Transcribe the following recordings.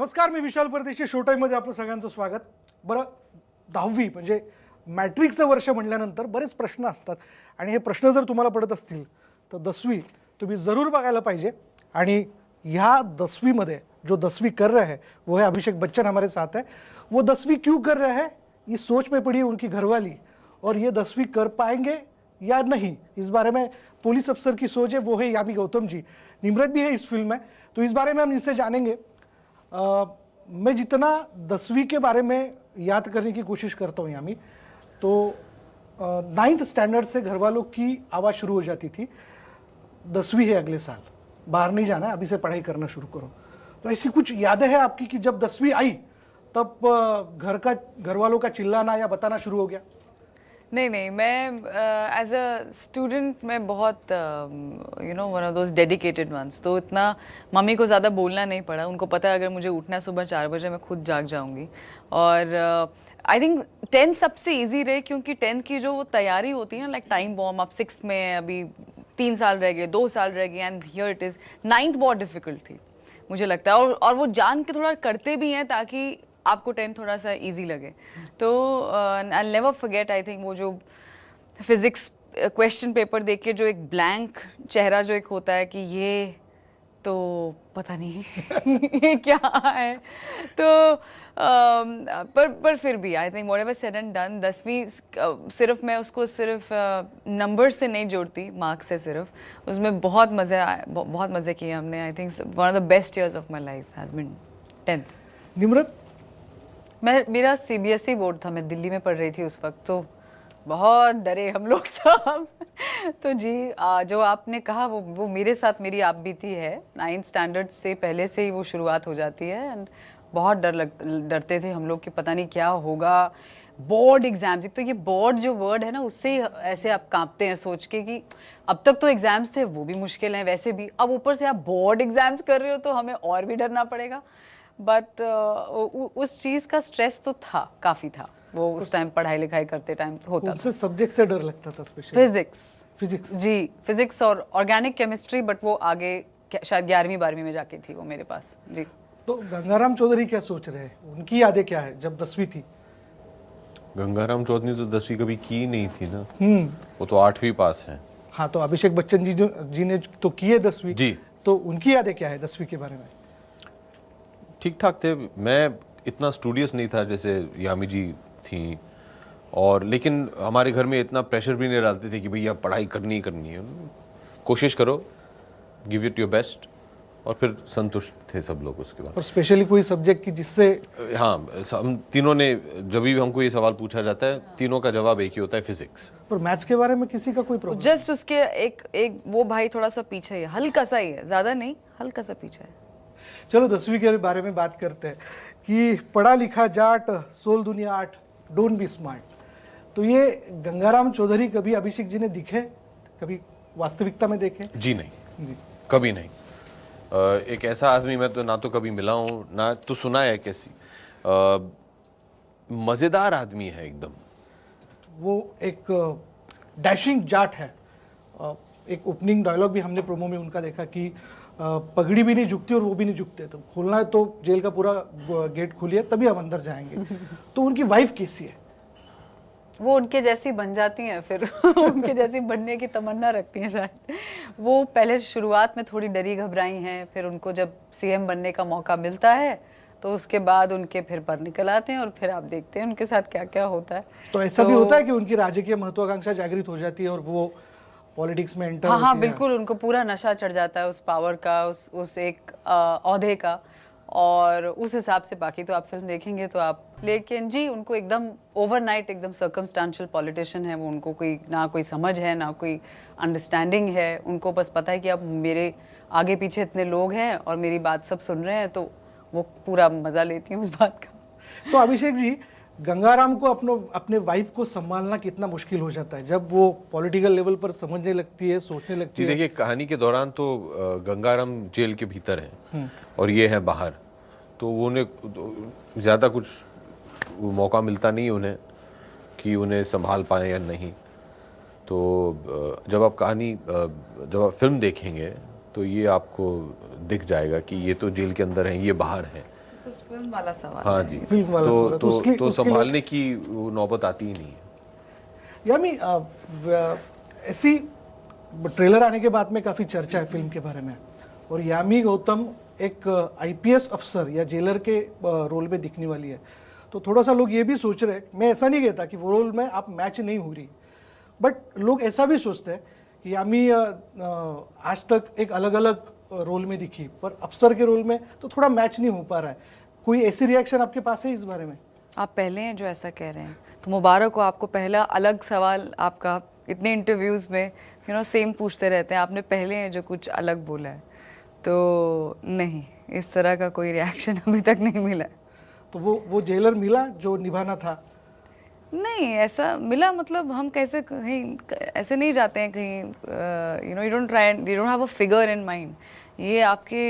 नमस्कार, मी विशाल परदेशी. शो टाईममध्ये आपलं सगळ्यांचं स्वागत. बरं, 10वी म्हणजे मॅट्रिकचं वर्ष म्हणल्यानंतर बरेच प्रश्न असतात आणि हे प्रश्न जर तुम्हाला पडत असतील तर 10वीं तुम्ही जरूर बघायला पाहिजे. आणि ह्या 10वीं में जो 10वीं कर रहे हैं वो है अभिषेक बच्चन हमारे साथ है. वो 10वीं क्यों कर रहे हैं, ये सोच में पड़ी है उनकी घरवाली, और ये 10वीं कर पाएंगे या नहीं, इस बारे में पुलिस अफसर की सोच है. वो है यामी गौतम जी. निम्रत भी है इस फिल्म में, तो इस बारे में हम इनसे जानेंगे. मैं जितना 10वीं के बारे में याद करने की कोशिश करता हूँ यामी, तो 9th स्टैंडर्ड से घर वालों की आवाज़ शुरू हो जाती थी, 10वीं है अगले साल, बाहर नहीं जाना है, अभी से पढ़ाई करना शुरू करो. तो ऐसी कुछ यादें हैं आपकी कि जब 10वीं आई तब घर वालों का चिल्लाना या बताना शुरू हो गया? नहीं, मैं एज अ स्टूडेंट मैं बहुत one of those dedicated ones, तो इतना मम्मी को ज़्यादा बोलना नहीं पड़ा. उनको पता है अगर मुझे उठना सुबह 4 बजे मैं खुद जाग जाऊंगी. और आई थिंक 10th सबसे इजी रहे, क्योंकि 10th की जो वो तैयारी होती है ना, लाइक टाइम बॉम्ब, अब 6th में अभी 3 साल रह गए, 2 साल रह गए, and here it is. 9th बहुत डिफिकल्ट थी मुझे लगता है, और वो जान के थोड़ा करते भी हैं ताकि आपको 10th थोड़ा सा इजी लगे. तो I never forget, I think वो जो फिजिक्स क्वेश्चन पेपर देख के जो एक ब्लैंक चेहरा जो एक होता है कि ये तो पता नहीं ये क्या है. तो पर फिर भी I think whatever said and done, 10वीं सिर्फ मैं उसको सिर्फ नंबर से नहीं जोड़ती, मार्क्स से सिर्फ. उसमें बहुत मज़े किए हमने. I think one of the best years of my life has been 10th. Nimrat? मेरा सीबीएसई बोर्ड था, मैं दिल्ली में पढ़ रही थी उस वक्त, तो बहुत डरे हम लोग सब. तो जी जो आपने कहा वो मेरे साथ मेरी आप बीती है. 9th स्टैंडर्ड से पहले से ही वो शुरुआत हो जाती है, एंड बहुत डरते थे हम लोग कि पता नहीं क्या होगा. बोर्ड एग्जाम्स, तो ये बोर्ड जो वर्ड है ना, उससे ही ऐसे आप कांपते हैं सोच के कि अब तक तो एग्जाम्स थे वो भी मुश्किल हैं वैसे भी, अब ऊपर से आप बोर्ड एग्जाम्स कर रहे हो तो हमें और भी डरना पड़ेगा. बट उस चीज़ का स्ट्रेस तो था, काफ़ी था वो उस टाइम पढ़ाई लिखाई करते टाइम होता था. सब्जेक्ट से डर लगता था स्पेशली? फिजिक्स जी, फिजिक्स और ऑर्गेनिक केमिस्ट्री, बट वो आगे शायद 11वीं 12वीं में जाके थी वो मेरे पास जी. तो गंगाराम चौधरी क्या सोच रहे हैं, उनकी यादें क्या है जब 10वीं थी? गंगाराम चौधरी ने तो 10वीं कभी की नहीं थी ना. वो तो 8वीं पास है. हाँ, तो अभिषेक बच्चन जी ने तो की है 10वीं जी. तो उनकी यादें क्या है 10वीं के बारे में? ठीक ठाक थे. मैं इतना स्टूडियस नहीं था जैसे यामी जी थी, और लेकिन हमारे घर में इतना प्रेशर भी नहीं डालते थे कि भैया पढ़ाई करनी है. कोशिश करो, गिव इट योर बेस्ट, और फिर संतुष्ट थे सब लोग उसके बाद. और स्पेशली कोई सब्जेक्ट की जिससे? हाँ, हम तीनों ने, जब भी हमको ये सवाल पूछा जाता है, तीनों का जवाब एक ही होता है, फिजिक्स. और मैथ्स के बारे में किसी का कोई प्रॉब्लम? जस्ट उसके एक वो भाई थोड़ा सा पीछे है, हल्का सा ही है, ज़्यादा नहीं, हल्का सा पीछे है. चलो 10वीं के बारे में बात करते हैं कि पढ़ा लिखा जाट, सोल दुनिया आठ, डोंट बी स्मार्ट. तो ये गंगाराम चौधरी कभी अभिषेक जी ने दिखे, कभी वास्तविकता में देखे? जी नहीं, कभी नहीं. एक ऐसा आदमी मैं तो ना तो कभी मिला हूँ ना तो सुना है. कैसी मज़ेदार आदमी है एकदम. वो एक डैशिंग जाट है. एक ओपनिंग डायलॉग भी हमने प्रोमो में उनका देखा कि पगड़ी भी नहीं झुकती और वो भी नहीं झुकते, तो खोलना है तो जेल का पूरा गेट खोलिए तभी हम अंदर जाएंगे. तो उनकी वाइफ कैसी है? वो उनके जैसी बन जाती हैं फिर उनके जैसी बनने की तमन्ना रखती हैं शायद. वो पहले शुरुआत में थोड़ी डरी घबराई हैं, फिर उनको जब सीएम बनने का मौका मिलता है तो उसके बाद उनके फिर पर निकल आते हैं, और फिर आप देखते हैं उनके साथ क्या क्या होता है. तो ऐसा भी होता है कि उनकी राजकीय महत्वाकांक्षा जागृत हो जाती है और वो पॉलिटिक्स में एंटर? हाँ, बिल्कुल. उनको पूरा नशा चढ़ जाता है उस पावर का, उस एक औहदे का, और उस हिसाब से बाकी तो आप फिल्म देखेंगे तो आप. लेकिन जी उनको एकदम ओवरनाइट एकदम सर्कमस्टांशियल पॉलिटिशियन है वो. उनको कोई समझ है ना कोई अंडरस्टैंडिंग है. उनको बस पता है कि अब मेरे आगे पीछे इतने लोग हैं और मेरी बात सब सुन रहे हैं, तो वो पूरा मज़ा लेती हैं उस बात का. तो अभिषेक जी, गंगाराम को अपने वाइफ को संभालना कितना मुश्किल हो जाता है जब वो पॉलिटिकल लेवल पर समझने लगती है, सोचने लगती है? जी देखिए, कहानी के दौरान तो गंगाराम जेल के भीतर है और ये है बाहर, तो उन्हें ज़्यादा कुछ मौका मिलता नहीं उन्हें कि उन्हें संभाल पाएँ या नहीं. तो जब आप फिल्म देखेंगे तो ये आपको दिख जाएगा कि ये तो जेल के अंदर हैं, ये बाहर हैं. फिल्म वाला सवाल हाँ है। जी, फिल्म वाला सवाल है, तो तो उसके- तो उसके लिए- संभालने की वो नौबत आती ही नहीं है। यामी ऐसी ट्रेलर आने के बाद में काफ़ी चर्चा है फिल्म के बारे में, और यामी गौतम एक आईपीएस अफसर या जेलर के रोल में दिखने वाली है। तो थोड़ा सा लोग ये भी सोच रहे हैं, मैं ऐसा नहीं कहता कि वो रोल में आप मैच नहीं हो रही, बट लोग ऐसा भी सोचते हैं कि यामी आज तक एक अलग अलग रोल में दिखी, पर अफसर के रोल में तो थोड़ा मैच नहीं हो पा रहा है। कोई ऐसी रिएक्शन आपके पास है इस बारे में? आप पहले हैं जो ऐसा कह रहे हैं, तो मुबारक हो आपको। पहला अलग सवाल आपका, इतने इंटरव्यूज़ में सेम पूछते रहते हैं, आपने पहले हैं जो कुछ अलग बोला है। तो नहीं, इस तरह का कोई रिएक्शन अभी तक नहीं मिला है। तो वो जेलर मिला जो निभाना था? नहीं, ऐसा मिला मतलब हम कैसे कहीं ऐसे नहीं जाते हैं कहीं, you don't try, you don't have a figure in mind. ये आपके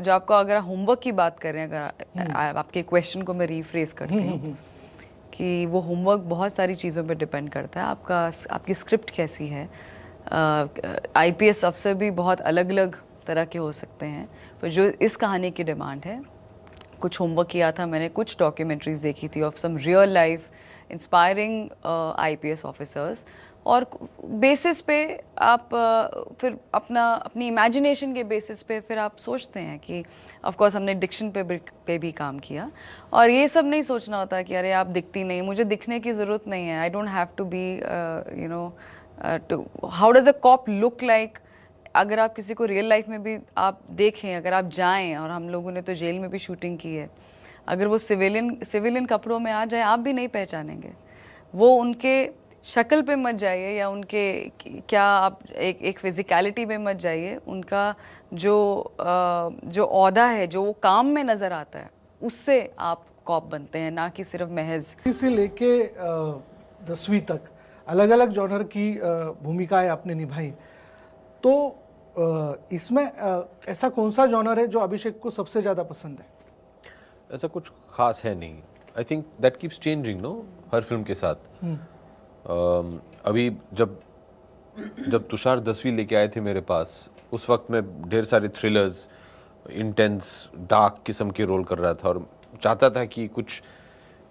जो आपको, अगर होमवर्क की बात कर रहे हैं, अगर आपके क्वेश्चन को मैं रीफ्रेज करती हूँ कि वो होमवर्क बहुत सारी चीज़ों पे डिपेंड करता है। आपकी स्क्रिप्ट कैसी है। आईपीएस अफसर भी बहुत अलग अलग तरह के हो सकते हैं, पर जो इस कहानी की डिमांड है, कुछ होमवर्क किया था मैंने, कुछ डॉक्यूमेंट्रीज देखी थी of some real life inspiring IPS officers, और बेसिस पे आप फिर अपनी इमेजिनेशन के बेसिस पे फिर आप सोचते हैं कि ऑफ कोर्स हमने डिक्शन पे भी काम किया, और ये सब नहीं सोचना होता कि अरे आप दिखती नहीं, मुझे दिखने की ज़रूरत नहीं है। I don't have to be how does a cop look like. अगर आप किसी को रियल लाइफ में भी आप देखें, अगर आप जाएं, और हम लोगों ने तो जेल में भी शूटिंग की है, अगर वो सिविलियन कपड़ों में आ जाए, आप भी नहीं पहचानेंगे। वो उनके शक्ल पे मत जाइए, या उनके क्या आप एक फिजिकलिटी में मत जाइए। उनका जो ओहदा है, जो वो काम में नज़र आता है, उससे आप कॉप बनते हैं, ना कि सिर्फ महज। से लेके 10वीं तक अलग अलग जॉनर की भूमिकाएं आपने निभाई, तो इसमें ऐसा कौन सा जॉनर है जो अभिषेक को सबसे ज़्यादा पसंद है? ऐसा कुछ खास है नहीं। I think that keeps changing no, हर फिल्म के साथ। अभी जब तुषार 10वीं लेके आए थे मेरे पास, उस वक्त मैं ढेर सारे थ्रिलर्स, इंटेंस डार्क किस्म के रोल कर रहा था, और चाहता था कि कुछ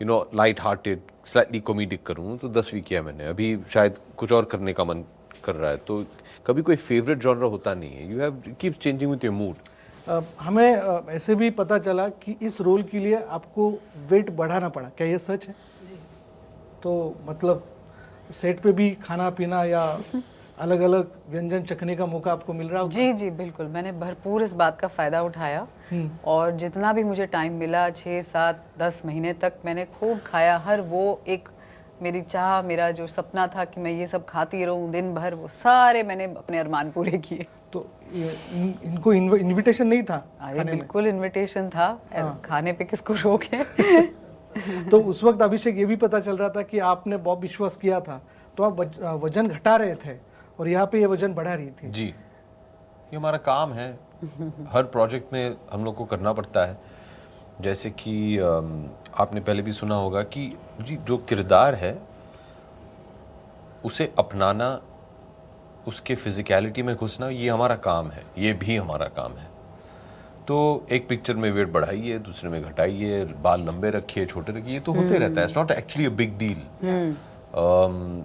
लाइट हार्टेड, स्लाइटली कॉमेडिक करूँ, तो 10वीं किया मैंने। अभी शायद कुछ और करने का मन कर रहा है, तो कभी कोई फेवरेट जॉनर होता नहीं है। You have keep changing with your mood. हमें ऐसे भी पता चला कि इस रोल के लिए आपको वेट बढ़ाना पड़ा, क्या ये सच है? जी। तो मतलब सेट पे भी खाना पीना या अलग अलग व्यंजन चखने का मौका आपको मिल रहा होगा? जी जी बिल्कुल, मैंने भरपूर इस बात का फ़ायदा उठाया, और जितना भी मुझे टाइम मिला, 6, 7, 10 महीने तक मैंने खूब खाया। हर वो एक मेरी चाह, मेरा जो सपना था कि मैं ये सब खाती रहूं दिन भर, वो सारे मैंने अपने अरमान पूरे किए। तो इनको इनविटेशन नहीं था अरे खाने में? बिल्कुल इनविटेशन था। खाने पे किसको रोक है। तो उस वक्त अभिषेक ये भी पता चल रहा था कि आपने बहुत विश्वास किया था, तो आप वजन घटा रहे थे, और यहाँ पे ये वजन बढ़ा रही थी। जी, ये हमारा काम है। हर प्रोजेक्ट में हम लोग को करना पड़ता है। जैसे कि आपने पहले भी सुना होगा कि जी, जो किरदार है उसे अपनाना, उसके फिजिकलिटी में घुसना, ये हमारा काम है, ये भी हमारा काम है। तो एक पिक्चर में वेट बढ़ाइए, दूसरे में घटाइए, बाल लंबे रखिए, छोटे रखिए, ये तो होते रहता है। It's not actually a big deal.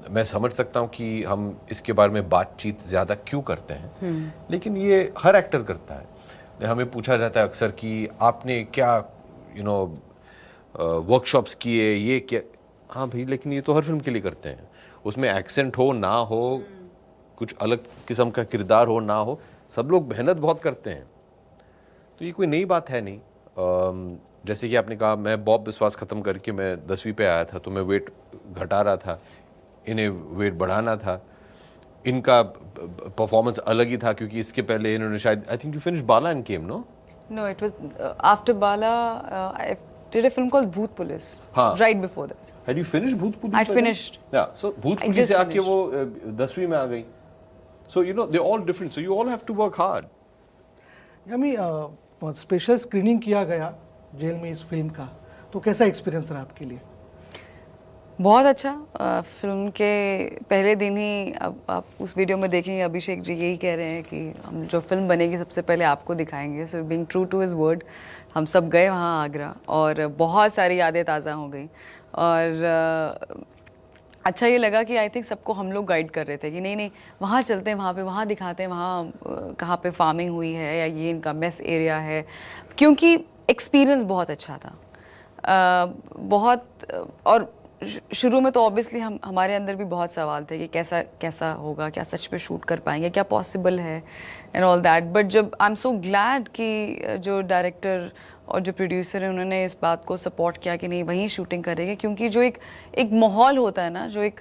मैं समझ सकता हूँ कि हम इसके बारे में बातचीत ज़्यादा क्यों करते हैं, लेकिन ये हर एक्टर करता है। हमें पूछा जाता है अक्सर कि आपने क्या वर्कशॉप्स किए, ये क्या। हाँ भाई, लेकिन ये तो हर फिल्म के लिए करते हैं। उसमें एक्सेंट हो ना हो, कुछ अलग किस्म का किरदार हो ना हो, सब लोग मेहनत बहुत करते हैं। तो ये कोई नई बात है नहीं। जैसे कि आपने कहा, मैं बॉब विश्वास ख़त्म करके मैं 10वीं पे आया था, तो मैं वेट घटा रहा था, इन्हें वेट बढ़ाना था। इनका परफॉर्मेंस अलग ही था, क्योंकि इसके पहले इन्होंने शायद, I think you finish Bala and came, no? No, it was after Bala. I did a film called Bhoot Police. हाँ. Right before this. Had you finished भूत police? I'd finished. Yeah, so भूत I पुलिस just से आके finished. वो 10वीं में आ गई. So they're all different. So you all have to work hard. Yami special screening किया गया जेल में इस फिल्म का, तो कैसा एक्सपीरियंस रहा आपके लिए? बहुत अच्छा। फिल्म के पहले दिन ही, अब आप उस वीडियो में देखेंगे, अभिषेक जी यही कह रहे हैं कि हम जो फिल्म बनेगी सबसे पहले आपको दिखाएंगे। So being true to his word, हम सब गए वहाँ आगरा और बहुत सारी यादें ताज़ा हो गई। और अच्छा ये लगा कि आई थिंक सबको हम लोग गाइड कर रहे थे कि नहीं नहीं वहाँ चलते हैं, वहाँ पे वहाँ दिखाते हैं, वहाँ कहाँ पे फार्मिंग हुई है या ये इनका मेस एरिया है, क्योंकि एक्सपीरियंस बहुत अच्छा था। बहुत और शुरू में तो ऑब्वियसली हमारे अंदर भी बहुत सवाल थे कि कैसा कैसा होगा, क्या सच में शूट कर पाएंगे, क्या पॉसिबल है एंड ऑल दैट। बट जब आई एम सो ग्लैड कि जो डायरेक्टर और जो प्रोड्यूसर है उन्होंने इस बात को सपोर्ट किया कि नहीं वहीं शूटिंग करेंगे, क्योंकि जो एक माहौल होता है ना, जो एक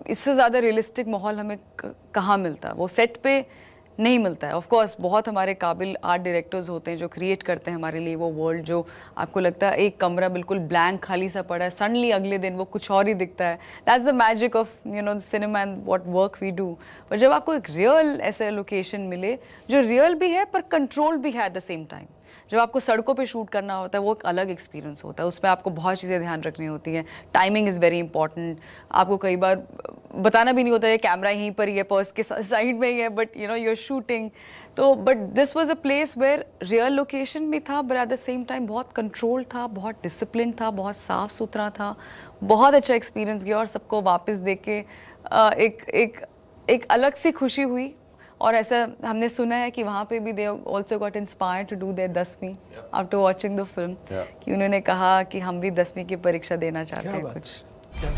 इससे ज़्यादा रियलिस्टिक माहौल हमें कहाँ मिलता है, वो सेट पे नहीं मिलता है। ऑफ कोर्स बहुत हमारे काबिल आर्ट डायरेक्टर्स होते हैं जो क्रिएट करते हैं हमारे लिए वो वर्ल्ड, जो आपको लगता है एक कमरा बिल्कुल ब्लैंक खाली सा पड़ा है, सडनली अगले दिन वो कुछ और ही दिखता है। That's the magic of cinema and what work we do. पर जब आपको एक रियल ऐसे लोकेशन मिले जो रियल भी है पर कंट्रोल भी है एट द सेम टाइम, जब आपको सड़कों पे शूट करना होता है वो एक अलग एक्सपीरियंस होता है, उसमें आपको बहुत चीज़ें ध्यान रखनी होती हैं। टाइमिंग इज़ वेरी इंपॉर्टेंट, आपको कई बार बताना भी नहीं होता है कैमरा यहीं पर ही है, पर्स के साइड में ही है, बट यू आर शूटिंग। तो but this was a place where real location भी था but at the same time बहुत कंट्रोल था, बहुत डिसिप्लिन था, बहुत साफ़ सुथरा था, बहुत अच्छा एक्सपीरियंस गया। और सबको वापस देख के एक अलग सी खुशी हुई। और ऐसा हमने सुना है कि वहाँ पे भी they also got inspired to do their 10वीं आफ्टर वॉचिंग द फिल्म, कि उन्होंने कहा कि हम भी 10वीं की परीक्षा देना चाहते हैं कुछ।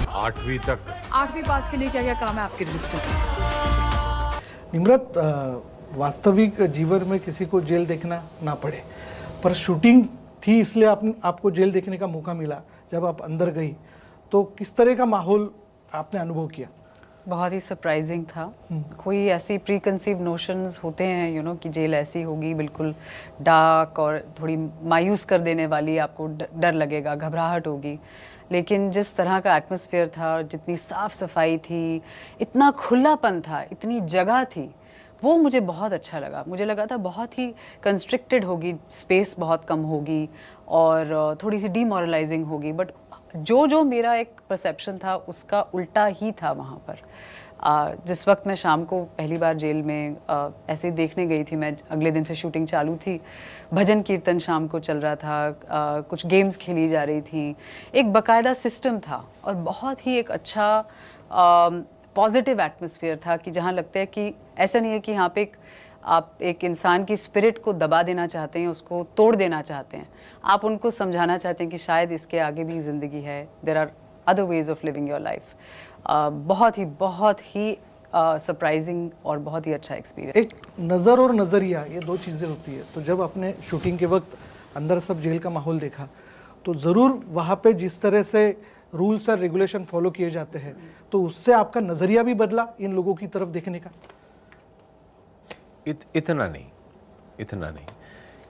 8वीं तक 8वीं पास के लिए क्या क्या काम है आपके लिस्ट में? निम्रत, वास्तविक जीवन में किसी को जेल देखना ना पड़े, पर शूटिंग थी इसलिए आपको जेल देखने का मौका मिला। जब आप अंदर गई तो किस तरह का माहौल आपने अनुभव किया? बहुत ही सरप्राइजिंग था। कोई ऐसी प्री कंसीव नोशंस होते हैं कि जेल ऐसी होगी, बिल्कुल डार्क और थोड़ी मायूस कर देने वाली, आपको डर लगेगा, घबराहट होगी। लेकिन जिस तरह का एटमॉस्फेयर था और जितनी साफ़ सफाई थी, इतना खुलापन था, इतनी जगह थी, वो मुझे बहुत अच्छा लगा। मुझे लगा था बहुत ही कंस्ट्रिक्टेड होगी, स्पेस बहुत कम होगी और थोड़ी सी डीमोरलाइजिंग होगी, बट जो मेरा एक परसेप्शन था उसका उल्टा ही था वहाँ पर। जिस वक्त मैं शाम को पहली बार जेल में ऐसे देखने गई थी, मैं अगले दिन से शूटिंग चालू थी, भजन कीर्तन शाम को चल रहा था, कुछ गेम्स खेली जा रही थी, एक बाकायदा सिस्टम था और बहुत ही एक अच्छा पॉजिटिव एटमॉस्फेयर था कि जहाँ लगता है कि ऐसा नहीं है कि यहाँ पे आप एक इंसान की स्पिरिट को दबा देना चाहते हैं, उसको तोड़ देना चाहते हैं, आप उनको समझाना चाहते हैं कि शायद इसके आगे भी ज़िंदगी है, there are other ways of living your life. बहुत ही सरप्राइजिंग और बहुत ही अच्छा एक्सपीरियंस। एक नज़र और नज़रिया, ये दो चीज़ें होती है। तो जब आपने शूटिंग के वक्त अंदर सब जेल का माहौल देखा तो ज़रूर वहाँ पे जिस तरह से रूल्स और रेगुलेशन फॉलो किए जाते हैं तो उससे आपका नज़रिया भी बदला इन लोगों की तरफ देखने का? इतना नहीं,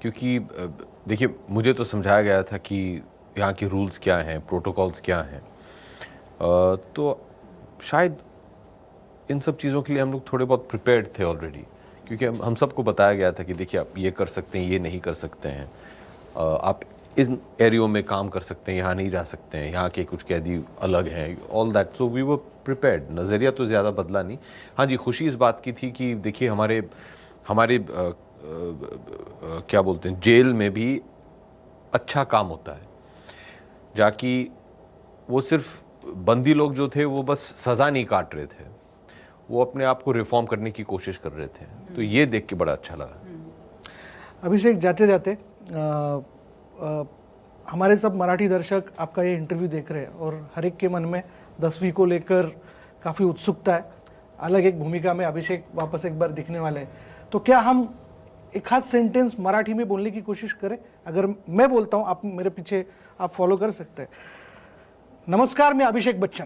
क्योंकि देखिए मुझे तो समझाया गया था कि यहाँ के रूल्स क्या हैं, प्रोटोकॉल्स क्या हैं, तो शायद इन सब चीज़ों के लिए हम लोग थोड़े बहुत प्रिपेयर्ड थे ऑलरेडी, क्योंकि हम सबको बताया गया था कि देखिए आप ये कर सकते हैं, ये नहीं कर सकते हैं, आप इन एरियो में काम कर सकते हैं, यहाँ नहीं जा सकते हैं, यहाँ के कुछ कैदी अलग हैं, all that. So we were prepared. नज़रिया तो ज़्यादा बदला नहीं। हाँ जी, खुशी इस बात की थी कि देखिए हमारे क्या बोलते हैं, जेल में भी अच्छा काम होता है, जाकि वो सिर्फ बंदी लोग जो थे वो बस सज़ा नहीं काट रहे थे, वो अपने आप को रिफॉर्म करने की कोशिश कर रहे थे। तो ये देख के बड़ा अच्छा लगा। अभिषेक, जाते जाते हमारे सब मराठी दर्शक आपका ये इंटरव्यू देख रहे हैं और हर एक के मन में 10वीं को लेकर काफ़ी उत्सुकता है। अलग एक भूमिका में अभिषेक वापस एक बार दिखने वाले हैं, तो क्या हम एक खास सेंटेंस मराठी में बोलने की कोशिश करें? अगर मैं बोलता हूँ, आप मेरे पीछे आप फॉलो कर सकते हैं। नमस्कार, मी अभिषेक बच्चन.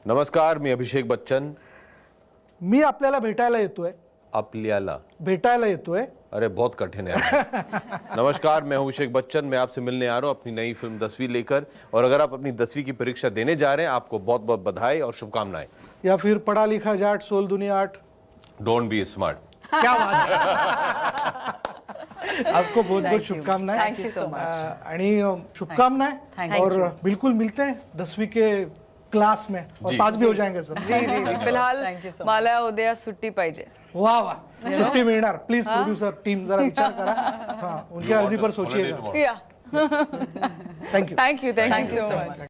नमस्कार, मी अभिषेक बच्चन. मी आपल्याला भेटायला येतोय. आपल्याला भेटायला येतोय. अरे बहुत कठिन है. नमस्कार, मैं अभिषेक बच्चन. मैं आपसे मिलने आ रहा हूँ अपनी नई फिल्म 10वीं लेकर. और अगर आप अपनी 10वीं की परीक्षा देने जा रहे हैं, आपको बहुत बहुत बधाई और शुभकामनाएं. या फिर पढ़ा लिखा जाट सोल दुनिया आठ. Don't be smart. क्या बात है. आपको बहुत बहुत शुभकामनाएं. Thank you so much. आणि शुभकामनाएं. और बिल्कुल मिलते हैं 10वीं के क्लास में और जी। पास भी हो जाएंगे सर. जी जी जी फिलहाल Thank you so much. मला उद्या सुट्टी पाहिजे. वाह वाह, सुट्टी मिळणार. प्लीज प्रोड्यूसर टीम जरा विचार करा. हाँ, उनकी अर्जी पर सोचिएगा. या thank you. Thank you thank you so much.